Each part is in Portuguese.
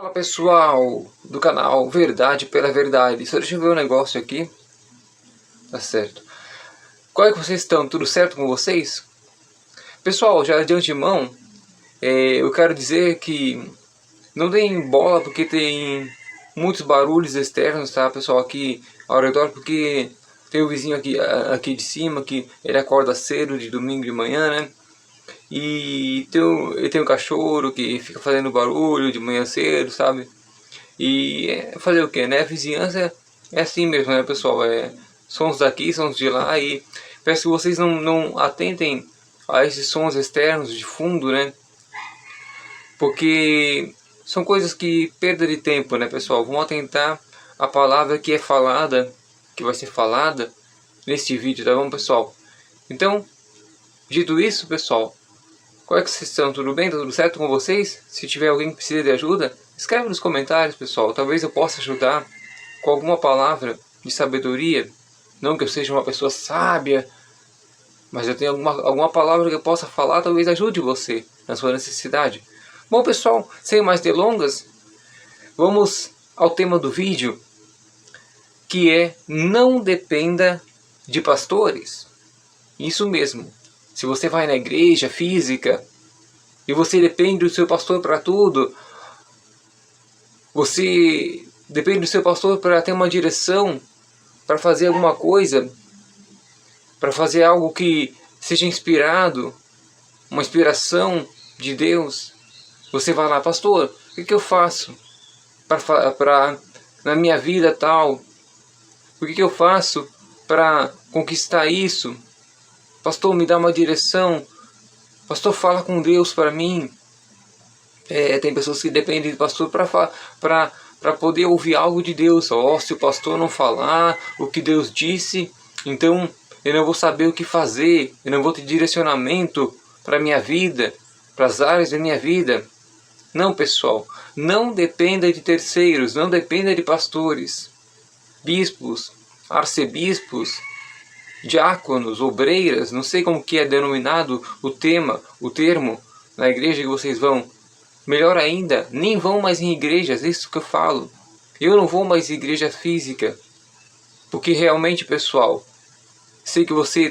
Fala pessoal do canal Verdade pela Verdade. Só deixa eu ver um negócio aqui. Tá certo. Como é que vocês estão? Tudo certo com vocês? Pessoal, já de antemão, eu quero dizer que não deem bola porque tem muitos barulhos externos, tá pessoal, aqui ao redor, porque tem o vizinho aqui de cima que ele acorda cedo de domingo de manhã, né? E tem um cachorro que fica fazendo barulho de manhã cedo, sabe? E fazer o que, né? A vizinhança é assim mesmo, né, pessoal? Sons daqui, sons de lá. E peço que vocês não atentem a esses sons externos de fundo, né? Porque são coisas que perda de tempo, né, pessoal? Vamos atentar a palavra que é falada, que vai ser falada neste vídeo, tá bom, pessoal? Então, dito isso, pessoal, como é que vocês estão? Tudo bem? Tá tudo certo com vocês? Se tiver alguém que precisa de ajuda, escreve nos comentários, pessoal. Talvez eu possa ajudar com alguma palavra de sabedoria. Não que eu seja uma pessoa sábia, mas eu tenho alguma palavra que eu possa falar, talvez ajude você na sua necessidade. Bom, pessoal, sem mais delongas, vamos ao tema do vídeo, que é: não dependa de pastores. Isso mesmo. Se você vai na igreja física e você depende do seu pastor para tudo, você depende do seu pastor para ter uma direção, para fazer alguma coisa, para fazer algo que seja inspirado, uma inspiração de Deus, você vai lá: pastor, o que eu faço para na minha vida tal? O que eu faço para conquistar isso? Pastor, me dá uma direção. Pastor, fala com Deus para mim. Tem pessoas que dependem do pastor para poder ouvir algo de Deus. Se o pastor não falar o que Deus disse, então eu não vou saber o que fazer. Eu não vou ter direcionamento para a minha vida, para as áreas da minha vida. Não, pessoal. Não dependa de terceiros. Não dependa de pastores, bispos, arcebispos, diáconos, obreiras, não sei como que é denominado o termo na igreja que vocês vão. Melhor ainda, nem vão mais em igrejas, isso que eu falo. Eu não vou mais em igreja física, porque realmente, pessoal, sei que você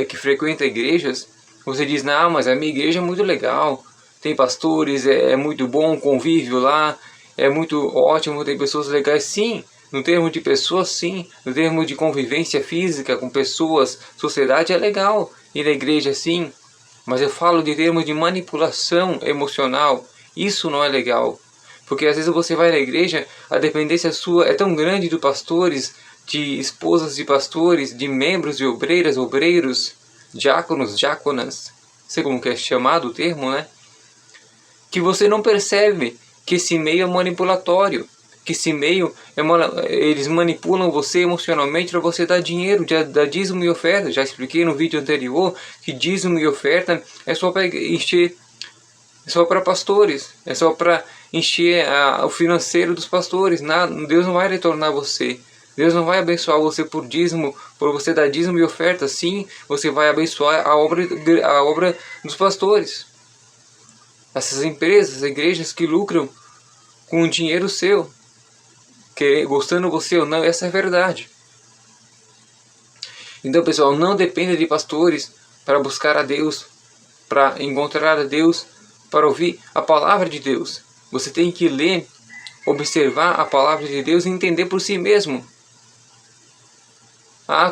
que frequenta igrejas, você diz: não, mas a minha igreja é muito legal, tem pastores, é muito bom o convívio lá, é muito ótimo, tem pessoas legais. Sim, no termo de pessoas, sim. No termo de convivência física com pessoas, sociedade, é legal. Ir na igreja, sim. Mas eu falo de termos de manipulação emocional. Isso não é legal. Porque às vezes você vai na igreja, a dependência sua é tão grande de pastores, de esposas de pastores, de membros de obreiras, obreiros, diáconos, diáconas, sei como que é chamado o termo, né? Que você não percebe que esse meio é manipulatório. Que esse meio, eles manipulam você emocionalmente para você dar dinheiro, dar dízimo e oferta. Já expliquei no vídeo anterior que dízimo e oferta é só para encher, é só para pastores, é só para encher o financeiro dos pastores. Deus não vai retornar você. Deus não vai abençoar você por dízimo, por você dar dízimo e oferta. Sim, você vai abençoar a obra dos pastores. Essas empresas, igrejas que lucram com o dinheiro seu, gostando você ou não, essa é a verdade. Então, pessoal, não dependa de pastores para buscar a Deus, para encontrar a Deus, para ouvir a palavra de Deus. Você tem que ler, observar a palavra de Deus e entender por si mesmo.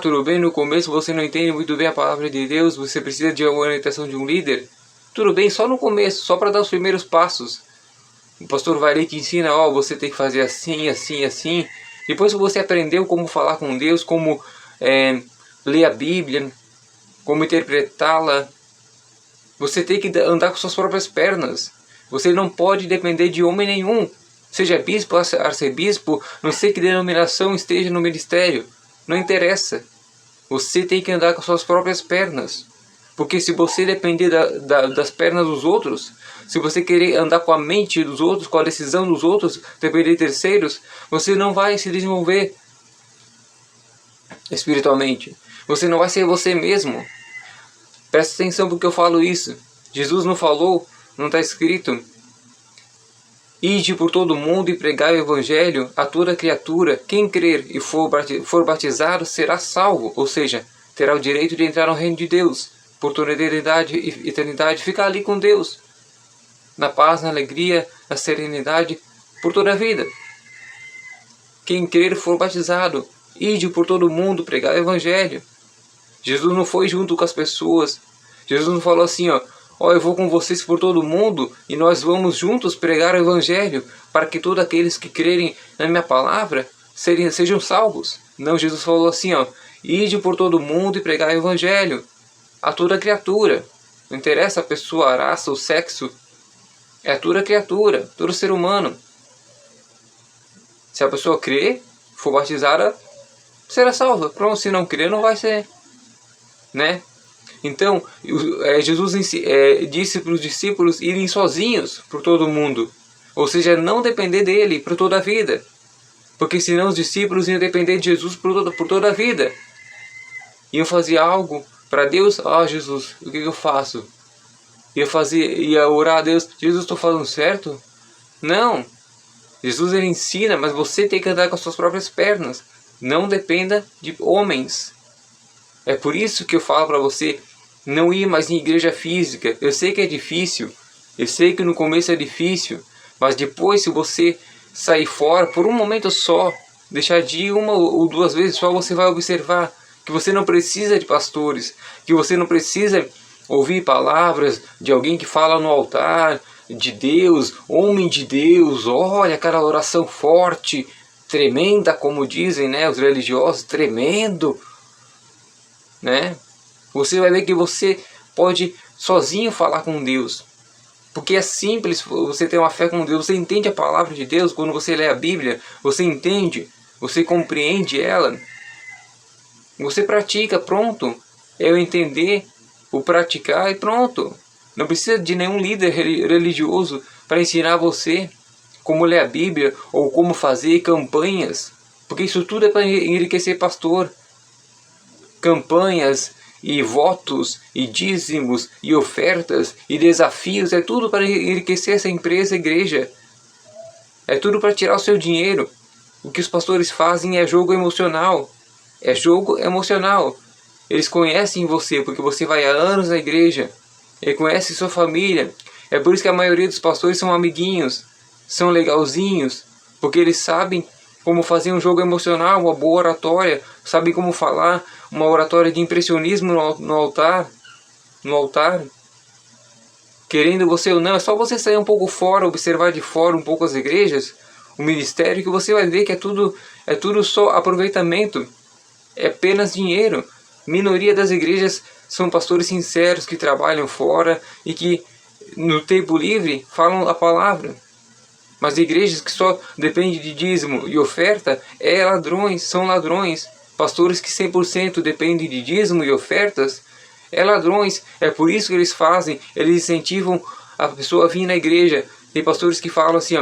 Tudo bem, no começo você não entende muito bem a palavra de Deus, você precisa de uma orientação de um líder. Tudo bem, só no começo, só para dar os primeiros passos. O pastor vai ali que ensina: você tem que fazer assim, assim, assim. Depois que você aprendeu como falar com Deus, como ler a Bíblia, como interpretá-la, você tem que andar com suas próprias pernas. Você não pode depender de homem nenhum. Seja bispo, arcebispo, não sei que denominação esteja no ministério. Não interessa. Você tem que andar com suas próprias pernas. Porque se você depender das pernas dos outros, se você querer andar com a mente dos outros, com a decisão dos outros, depender de terceiros, você não vai se desenvolver espiritualmente. Você não vai ser você mesmo. Presta atenção porque eu falo isso. Jesus não falou, não está escrito Ide por todo mundo e pregai o evangelho a toda criatura. Quem crer e for batizado será salvo, ou seja, terá o direito de entrar no reino de Deus. Por toda a eternidade, ficar ali com Deus. Na paz, na alegria, na serenidade, por toda a vida. Quem crer e for batizado, ide por todo mundo pregar o evangelho. Jesus não foi junto com as pessoas. Jesus não falou assim, ó, eu vou com vocês por todo mundo e nós vamos juntos pregar o evangelho para que todos aqueles que crerem na minha palavra sejam salvos. Não, Jesus falou assim, ó, ide por todo mundo e pregar o evangelho a toda criatura. Não interessa a pessoa, a raça, o sexo, é a toda criatura, todo ser humano. Se a pessoa crer, for batizada, será salva. Pronto, se não crer, não vai ser, né? Então, Jesus disse para os discípulos irem sozinhos por todo mundo. Ou seja, não depender dele por toda a vida. Porque senão os discípulos iam depender de Jesus por toda a vida. Iam fazer algo para Deus. Jesus, o que eu faço? Ia orar a Deus. Jesus, estou falando certo? Não. Jesus ele ensina, mas você tem que andar com as suas próprias pernas. Não dependa de homens. É por isso que eu falo para você não ir mais em igreja física. Eu sei que é difícil. Eu sei que no começo é difícil. Mas depois, se você sair fora por um momento só, deixar de ir uma ou duas vezes só, você vai observar que você não precisa de pastores, que você não precisa ouvir palavras de alguém que fala no altar, de Deus, homem de Deus, olha aquela oração forte, tremenda, como dizem, né, os religiosos, tremendo, né? Você vai ver que você pode sozinho falar com Deus. Porque é simples você ter uma fé com Deus. Você entende a palavra de Deus quando você lê a Bíblia. Você entende, você compreende ela. Você pratica, pronto. É o entender, o praticar e pronto. Não precisa de nenhum líder religioso para ensinar você como ler a Bíblia ou como fazer campanhas. Porque isso tudo é para enriquecer pastor. Campanhas e votos e dízimos e ofertas e desafios, é tudo para enriquecer essa empresa, igreja. É tudo para tirar o seu dinheiro. O que os pastores fazem é jogo emocional. É jogo emocional. Eles conhecem você porque você vai há anos na igreja. Eles conhecem sua família. É por isso que a maioria dos pastores são amiguinhos, são legalzinhos, porque eles sabem como fazer um jogo emocional, uma boa oratória, sabem como falar uma oratória de impressionismo no altar, querendo você ou não. É só você sair um pouco fora, observar de fora um pouco as igrejas, o ministério, que você vai ver que é tudo só aproveitamento, é apenas dinheiro. Minoria das igrejas são pastores sinceros que trabalham fora e que no tempo livre falam a palavra. Mas igrejas que só dependem de dízimo e oferta são ladrões. Pastores que 100% dependem de dízimo e ofertas é ladrões. É por isso que eles fazem, eles incentivam a pessoa a vir na igreja. Tem pastores que falam assim,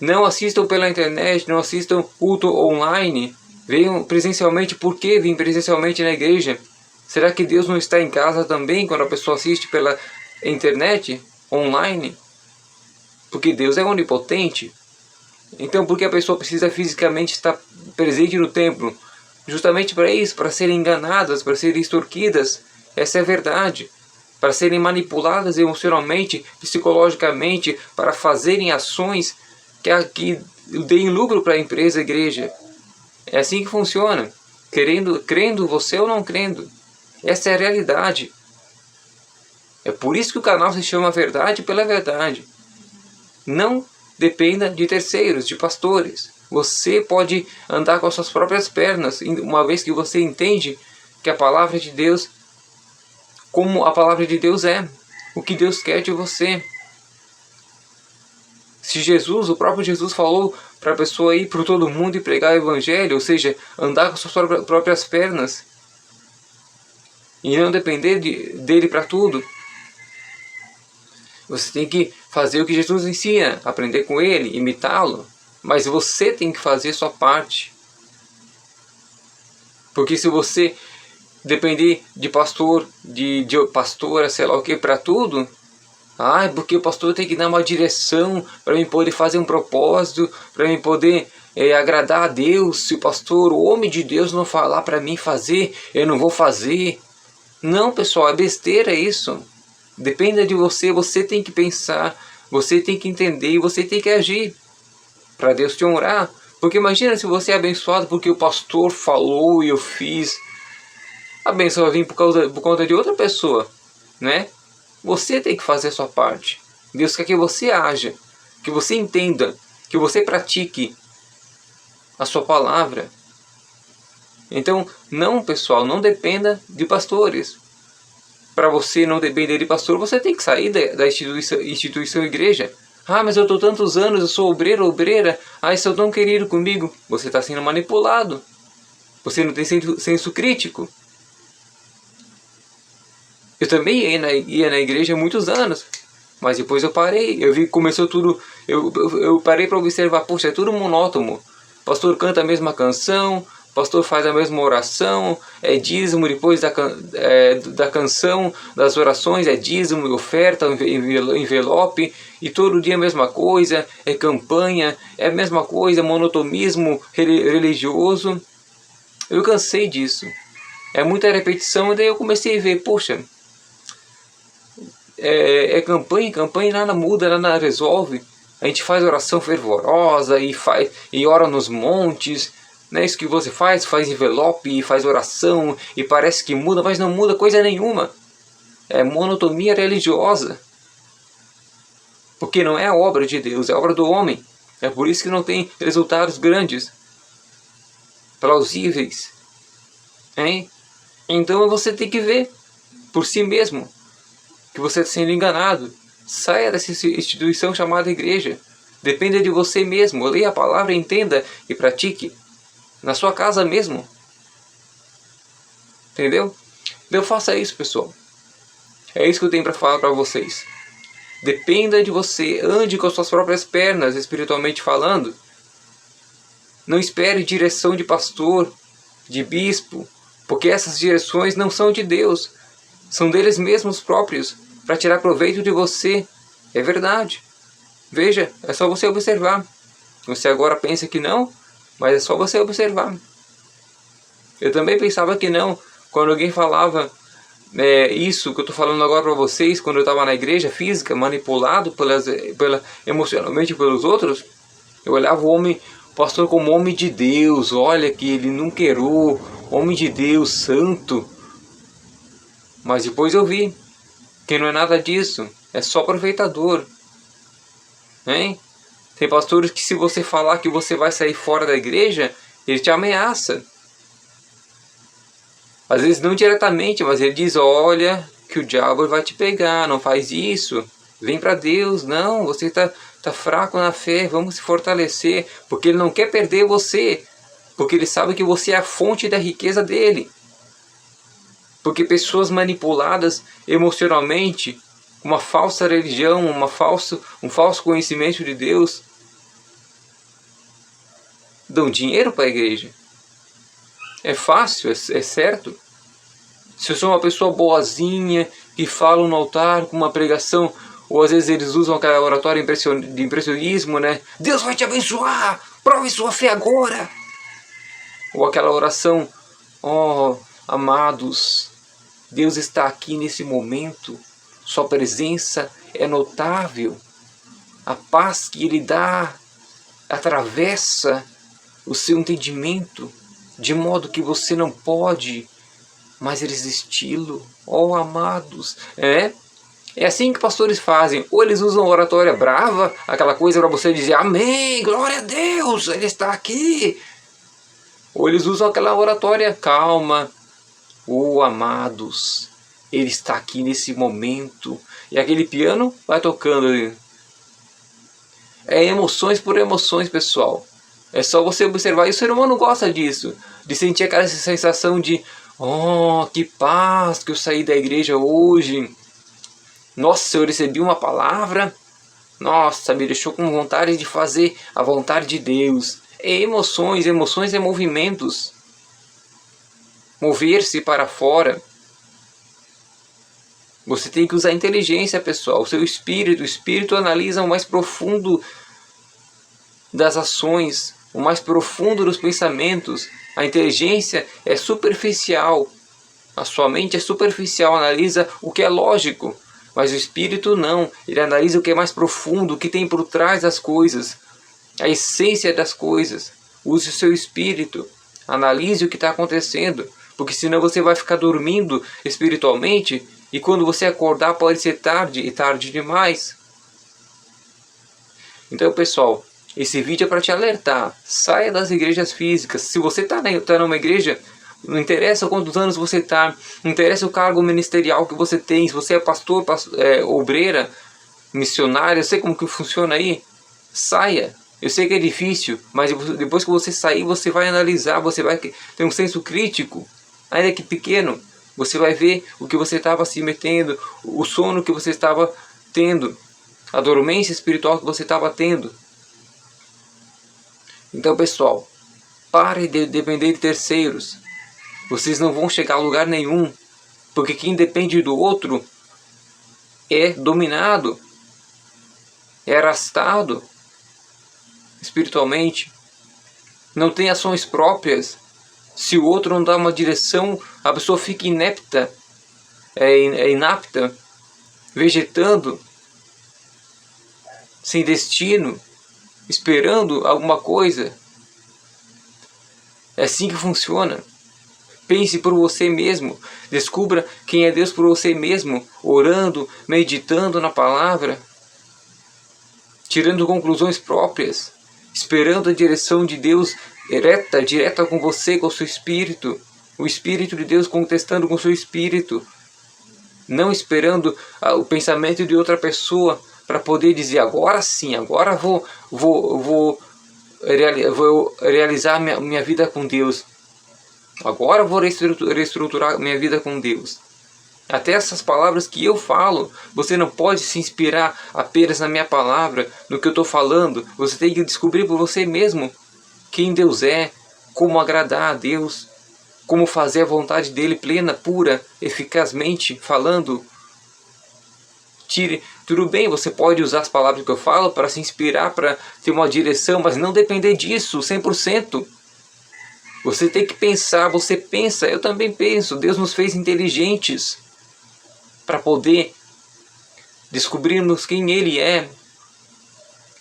não assistam pela internet, não assistam culto online, venham presencialmente. Por que vir presencialmente na igreja? Será que Deus não está em casa também quando a pessoa assiste pela internet, online? Porque Deus é onipotente. Então por que a pessoa precisa fisicamente estar presente no templo? Justamente para isso, para serem enganadas, para serem extorquidas. Essa é a verdade. Para serem manipuladas emocionalmente, psicologicamente, para fazerem ações que deem lucro para a empresa, a igreja. É assim que funciona. Crendo você ou não crendo. Essa é a realidade. É por isso que o canal se chama Verdade pela Verdade. Não dependa de terceiros, de pastores. Você pode andar com as suas próprias pernas, uma vez que você entende que a palavra de Deus, como a palavra de Deus é, o que Deus quer de você. Se o próprio Jesus falou para a pessoa ir para todo mundo e pregar o evangelho, ou seja, andar com as suas próprias pernas, e não depender dele para tudo, você tem que fazer o que Jesus ensina, aprender com ele, imitá-lo. Mas você tem que fazer sua parte. Porque se você depender de pastor, de pastora, sei lá o que, para tudo, Ah, porque o pastor tem que dar uma direção para mim poder fazer um propósito, para mim poder agradar a Deus. Se o pastor, o homem de Deus, não falar para mim fazer, eu não vou fazer. Não, pessoal, é besteira isso. Depende de você, você tem que pensar, você tem que entender e você tem que agir para Deus te honrar. Porque imagina se você é abençoado porque o pastor falou e eu fiz. A bênção vai vir por conta de outra pessoa, né? Você tem que fazer a sua parte. Deus quer que você haja, que você entenda, que você pratique a sua palavra. Então, não, pessoal, não dependa de pastores. Para você não depender de pastor, você tem que sair da instituição igreja. Ah, mas eu estou tantos anos, eu sou obreiro, obreira. Ah, são tão querido comigo. Você está sendo manipulado. Você não tem senso crítico. Eu também ia na igreja há muitos anos. Mas depois eu parei. Eu vi que começou tudo... Eu parei para observar. Poxa, é tudo monótono. O pastor canta a mesma canção. O pastor faz a mesma oração. É dízimo depois da canção, das orações. É dízimo, oferta, envelope. E todo dia a mesma coisa. É campanha. É a mesma coisa. Monotonismo religioso. Eu cansei disso. É muita repetição. E daí eu comecei a ver. Poxa... É campanha, nada muda, nada resolve. A gente faz oração fervorosa e ora nos montes, não é isso que você faz envelope, faz oração e parece que muda, mas não muda coisa nenhuma. É monotonia religiosa. Porque não é a obra de Deus, é a obra do homem. É por isso que não tem resultados grandes, plausíveis. Hein? Então você tem que ver por si mesmo que você está sendo enganado. Saia dessa instituição chamada igreja. Dependa de você mesmo. Leia a palavra, entenda e pratique. Na sua casa mesmo. Entendeu? Então faça isso, pessoal. É isso que eu tenho para falar para vocês. Dependa de você. Ande com as suas próprias pernas, espiritualmente falando. Não espere direção de pastor, de bispo. Porque essas direções não são de Deus. São deles mesmos próprios, para tirar proveito de você. É verdade. Veja, é só você observar. Você agora pensa que não, mas é só você observar. Eu também pensava que não. Quando alguém falava isso que eu estou falando agora para vocês, quando eu estava na igreja física, manipulado emocionalmente pelos outros, eu olhava o pastor como homem de Deus. Olha que ele nunca errou, homem de Deus, santo. Mas depois eu vi que não é nada disso, é só aproveitador. Hein? Tem pastores que se você falar que você vai sair fora da igreja, ele te ameaça. Às vezes não diretamente, mas ele diz, olha que o diabo vai te pegar, não faz isso. Vem para Deus, não, você está fraco na fé, vamos se fortalecer. Porque ele não quer perder você, porque ele sabe que você é a fonte da riqueza dele. Porque pessoas manipuladas emocionalmente, uma falsa religião, um falso conhecimento de Deus, dão dinheiro para a igreja. É fácil, é certo. Se eu sou uma pessoa boazinha, que fala no altar com uma pregação, ou às vezes eles usam aquela oratória de impressionismo, né? Deus vai te abençoar, prove sua fé agora. Ou aquela oração, oh, amados, Deus está aqui nesse momento, sua presença é notável, a paz que Ele dá atravessa o seu entendimento, de modo que você não pode mais resisti-lo. Oh, amados, é assim que pastores fazem. Ou eles usam oratória brava, aquela coisa para você dizer amém, glória a Deus, Ele está aqui. Ou eles usam aquela oratória calma. Oh, amados, Ele está aqui nesse momento. E aquele piano vai tocando. É emoções por emoções, pessoal. É só você observar. E o ser humano gosta disso. De sentir aquela sensação de oh, que paz que eu saí da igreja hoje. Nossa, eu recebi uma palavra. Nossa, me deixou com vontade de fazer a vontade de Deus. É emoções é movimentos. Mover-se para fora. Você tem que usar a inteligência, pessoal. O seu espírito. O espírito analisa o mais profundo das ações, o mais profundo dos pensamentos. A inteligência é superficial. A sua mente é superficial, analisa o que é lógico. Mas o espírito não. Ele analisa o que é mais profundo, o que tem por trás das coisas. A essência das coisas. Use o seu espírito. Analise o que está acontecendo. Porque senão você vai ficar dormindo espiritualmente. E quando você acordar pode ser tarde e tarde demais. Então, pessoal, esse vídeo é para te alertar. Saia das igrejas físicas. Se você está numa igreja, não interessa quantos anos você está, não interessa o cargo ministerial que você tem, se você é pastor, obreira, missionário, eu sei como que funciona aí. Saia. Eu sei que é difícil, mas depois que você sair, você vai analisar, você vai ter um senso crítico, ainda que pequeno. Você vai ver o que você estava se metendo, o sono que você estava tendo, a dormência espiritual que você estava tendo. Então, pessoal, pare de depender de terceiros. Vocês não vão chegar a lugar nenhum, porque quem depende do outro é dominado, é arrastado espiritualmente, não tem ações próprias. Se o outro não dá uma direção, a pessoa fica inepta, inapta, vegetando, sem destino, esperando alguma coisa. É assim que funciona. Pense por você mesmo, descubra quem é Deus por você mesmo, orando, meditando na palavra, tirando conclusões próprias, esperando a direção de Deus direta com você, com o seu espírito, o Espírito de Deus contestando com o seu espírito, não esperando o pensamento de outra pessoa para poder dizer, agora sim, agora vou realizar minha vida com Deus, agora vou reestruturar minha vida com Deus. Até essas palavras que eu falo, você não pode se inspirar apenas na minha palavra, no que eu estou falando. Você tem que descobrir por você mesmo quem Deus é, como agradar a Deus, como fazer a vontade dele plena, pura, eficazmente, falando. Tudo bem, você pode usar as palavras que eu falo para se inspirar, para ter uma direção, mas não depender disso 100%. Você tem que pensar, você pensa, eu também penso. Deus nos fez inteligentes para poder descobrirmos quem Ele é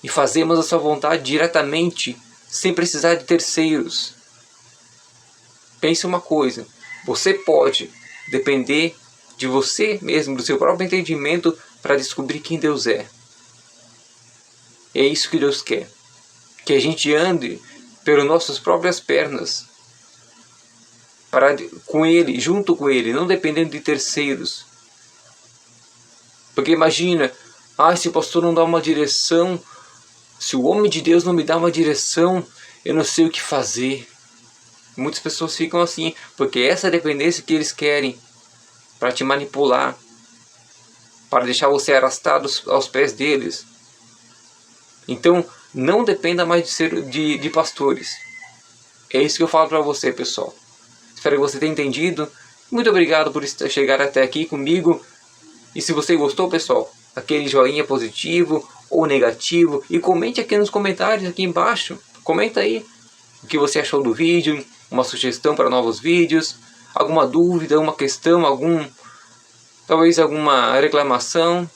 e fazermos a sua vontade diretamente, sem precisar de terceiros. Pense uma coisa, você pode depender de você mesmo, do seu próprio entendimento, para descobrir quem Deus é. É isso que Deus quer, que a gente ande pelas nossas próprias pernas, com Ele, junto com Ele, não dependendo de terceiros. Porque imagina, se o pastor não dá uma direção, se o homem de Deus não me dá uma direção, eu não sei o que fazer. Muitas pessoas ficam assim, porque essa é a dependência que eles querem, para te manipular, para deixar você arrastado aos pés deles. Então, não dependa mais de pastores. É isso que eu falo para você, pessoal. Espero que você tenha entendido. Muito obrigado por chegar até aqui comigo. E se você gostou, pessoal, aquele joinha positivo ou negativo. E comente aqui nos comentários, aqui embaixo. Comenta aí o que você achou do vídeo. Uma sugestão para novos vídeos. Alguma dúvida, uma questão, talvez alguma reclamação.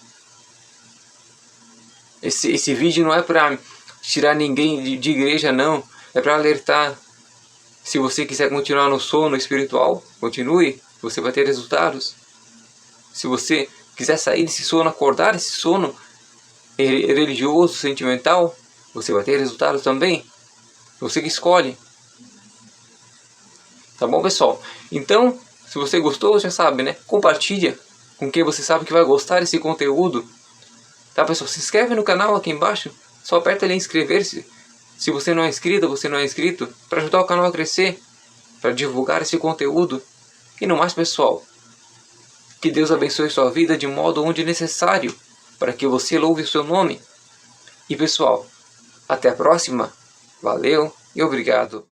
Esse vídeo não é para tirar ninguém de igreja, não. É para alertar. Se você quiser continuar no sono espiritual, continue. Você vai ter resultados. Se você quiser sair desse sono, acordar desse sono religioso, sentimental, você vai ter resultados também. Você que escolhe. Tá bom, pessoal? Então, se você gostou, já sabe, né? Compartilha com quem você sabe que vai gostar desse conteúdo. Tá, pessoal? Se inscreve no canal aqui embaixo. Só aperta ali em inscrever-se. Se você não é inscrito, você não é inscrito, para ajudar o canal a crescer, para divulgar esse conteúdo. E no mais, pessoal, que Deus abençoe sua vida de modo onde necessário, para que você louve o seu nome. E pessoal, até a próxima. Valeu e obrigado.